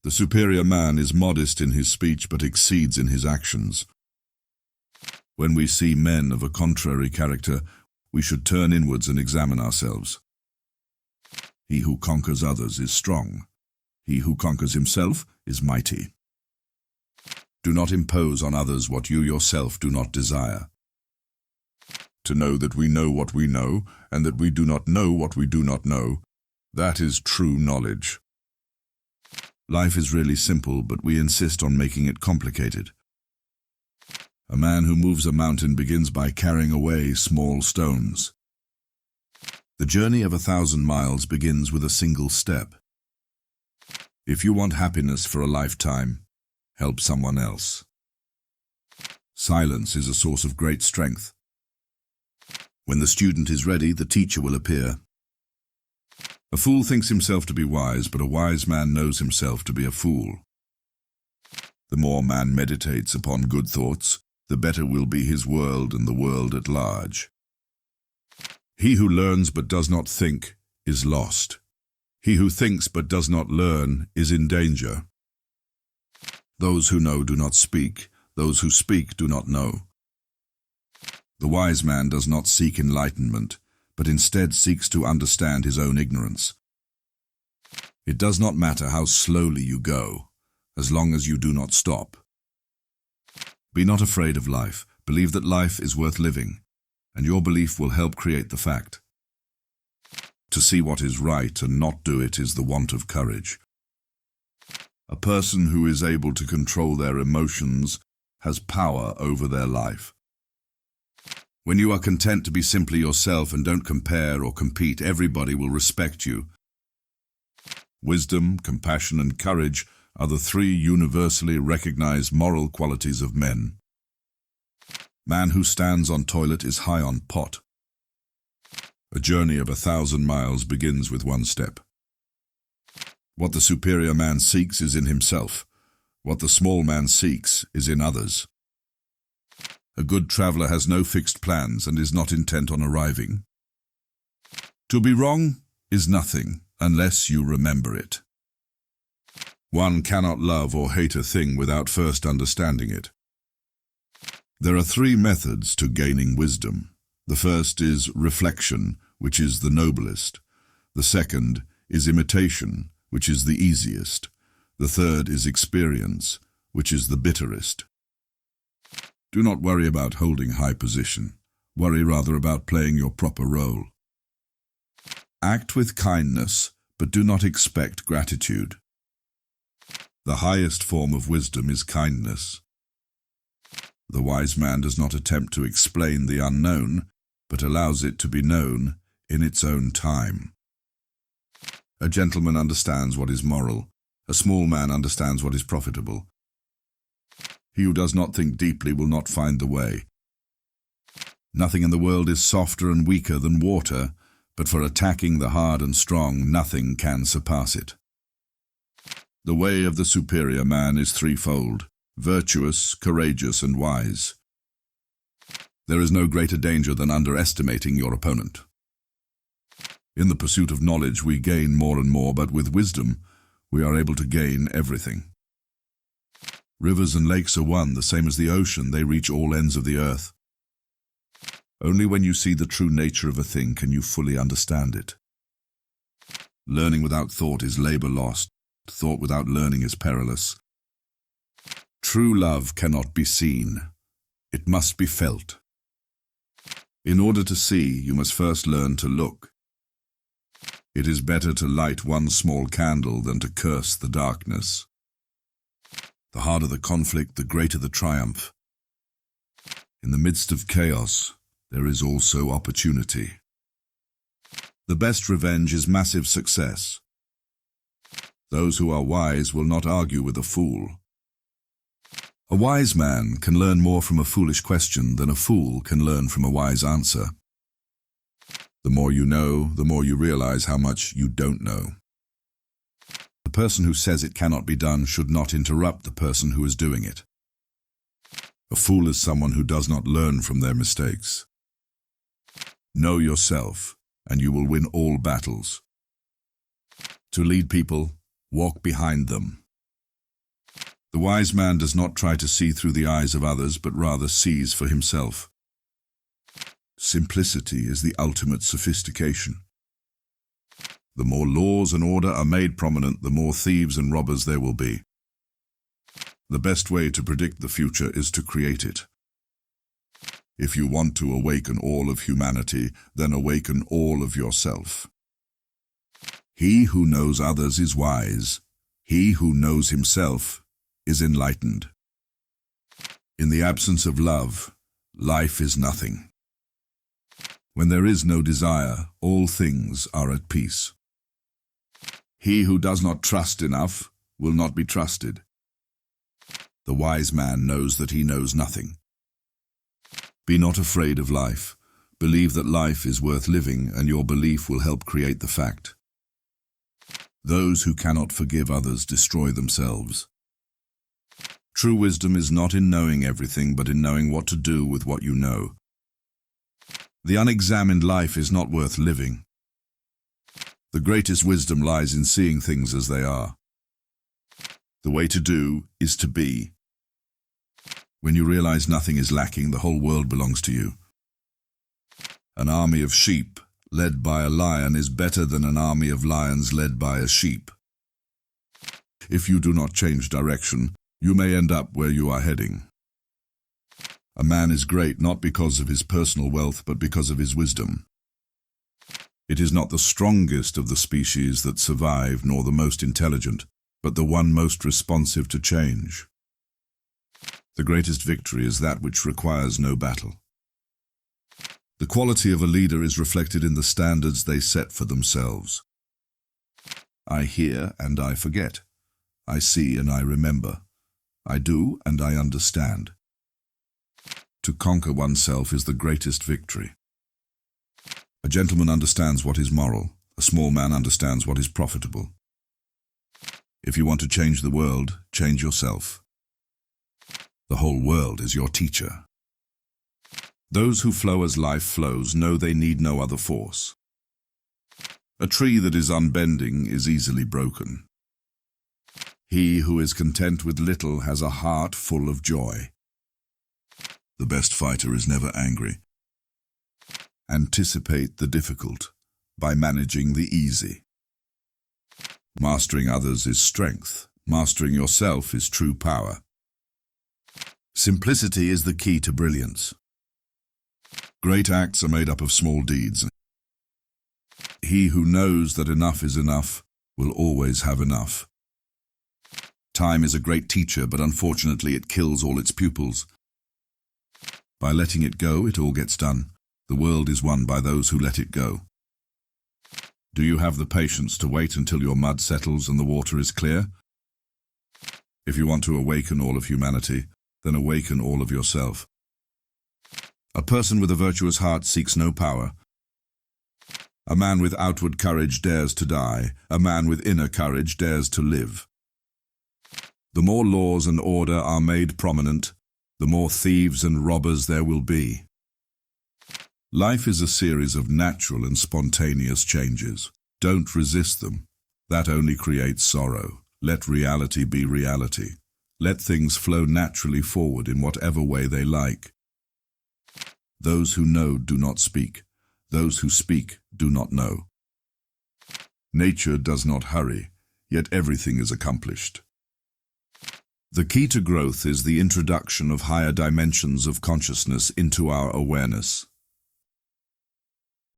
The superior man is modest in his speech but exceeds in his actions. When we see men of a contrary character, we should turn inwards and examine ourselves. He who conquers others is strong. He who conquers himself is mighty. Do not impose on others what you yourself do not desire. To know that we know what we know, and that we do not know what we do not know, that is true knowledge. Life is really simple, but we insist on making it complicated. A man who moves a mountain begins by carrying away small stones. The journey of 1,000 miles begins with a single step. If you want happiness for a lifetime, help someone else. Silence is a source of great strength. When the student is ready, the teacher will appear. A fool thinks himself to be wise, but a wise man knows himself to be a fool. The more man meditates upon good thoughts, the better will be his world and the world at large. He who learns but does not think is lost. He who thinks but does not learn is in danger. Those who know do not speak. Those who speak do not know. The wise man does not seek enlightenment, but instead seeks to understand his own ignorance. It does not matter how slowly you go, as long as you do not stop. Be not afraid of life. Believe that life is worth living, and your belief will help create the fact. To see what is right and not do it is the want of courage. A person who is able to control their emotions has power over their life. When you are content to be simply yourself and don't compare or compete, everybody will respect you. Wisdom, compassion, and courage are the three universally recognized moral qualities of men. Man who stands on toilet is high on pot. A journey of 1,000 miles begins with one step. What the superior man seeks is in himself. What the small man seeks is in others. A good traveler has no fixed plans and is not intent on arriving. To be wrong is nothing unless you remember it. One cannot love or hate a thing without first understanding it. There are three methods to gaining wisdom. The first is reflection, which is the noblest. The second is imitation, which is the easiest. The third is experience, which is the bitterest. Do not worry about holding high position. Worry rather about playing your proper role. Act with kindness, but do not expect gratitude. The highest form of wisdom is kindness. The wise man does not attempt to explain the unknown, but allows it to be known in its own time. A gentleman understands what is moral. A small man understands what is profitable. He who does not think deeply will not find the way. Nothing in the world is softer and weaker than water, but for attacking the hard and strong, nothing can surpass it. The way of the superior man is threefold: virtuous, courageous, and wise. There is no greater danger than underestimating your opponent. In the pursuit of knowledge, we gain more and more, but with wisdom, we are able to gain everything. Rivers and lakes are one, the same as the ocean. They reach all ends of the earth. Only when you see the true nature of a thing can you fully understand it. Learning without thought is labor lost. Thought without learning is perilous. True love cannot be seen. It must be felt. In order to see, you must first learn to look. It is better to light one small candle than to curse the darkness. The harder the conflict, the greater the triumph. In the midst of chaos, there is also opportunity. The best revenge is massive success. Those who are wise will not argue with a fool. A wise man can learn more from a foolish question than a fool can learn from a wise answer. The more you know, the more you realize how much you don't know. The person who says it cannot be done should not interrupt the person who is doing it. A fool is someone who does not learn from their mistakes. Know yourself, and you will win all battles. To lead people, walk behind them. The wise man does not try to see through the eyes of others, but rather sees for himself. Simplicity is the ultimate sophistication. The more laws and order are made prominent, the more thieves and robbers there will be. The best way to predict the future is to create it. If you want to awaken all of humanity, then awaken all of yourself. He who knows others is wise. He who knows himself is enlightened. In the absence of love, life is nothing. When there is no desire, all things are at peace. He who does not trust enough will not be trusted. The wise man knows that he knows nothing. Be not afraid of life. Believe that life is worth living, and your belief will help create the fact. Those who cannot forgive others destroy themselves. True wisdom is not in knowing everything, but in knowing what to do with what you know. The unexamined life is not worth living. The greatest wisdom lies in seeing things as they are. The way to do is to be. When you realize nothing is lacking, the whole world belongs to you. An army of sheep led by a lion is better than an army of lions led by a sheep. If you do not change direction, you may end up where you are heading. A man is great not because of his personal wealth, but because of his wisdom. It is not the strongest of the species that survive, nor the most intelligent, but the one most responsive to change. The greatest victory is that which requires no battle. The quality of a leader is reflected in the standards they set for themselves. I hear and I forget. I see and I remember. I do and I understand. To conquer oneself is the greatest victory. A gentleman understands what is moral. A small man understands what is profitable. If you want to change the world, change yourself. The whole world is your teacher. Those who flow as life flows know they need no other force. A tree that is unbending is easily broken. He who is content with little has a heart full of joy. The best fighter is never angry. Anticipate the difficult by managing the easy. Mastering others is strength. Mastering yourself is true power. Simplicity is the key to brilliance. Great acts are made up of small deeds. He who knows that enough is enough will always have enough. Time is a great teacher, but unfortunately it kills all its pupils. By letting it go, it all gets done. The world is won by those who let it go. Do you have the patience to wait until your mud settles and the water is clear? If you want to awaken all of humanity, then awaken all of yourself. A person with a virtuous heart seeks no power. A man with outward courage dares to die. A man with inner courage dares to live. The more laws and order are made prominent, the more thieves and robbers there will be. Life is a series of natural and spontaneous changes. Don't resist them. That only creates sorrow. Let reality be reality. Let things flow naturally forward in whatever way they like. Those who know do not speak. Those who speak do not know. Nature does not hurry, yet everything is accomplished. The key to growth is the introduction of higher dimensions of consciousness into our awareness.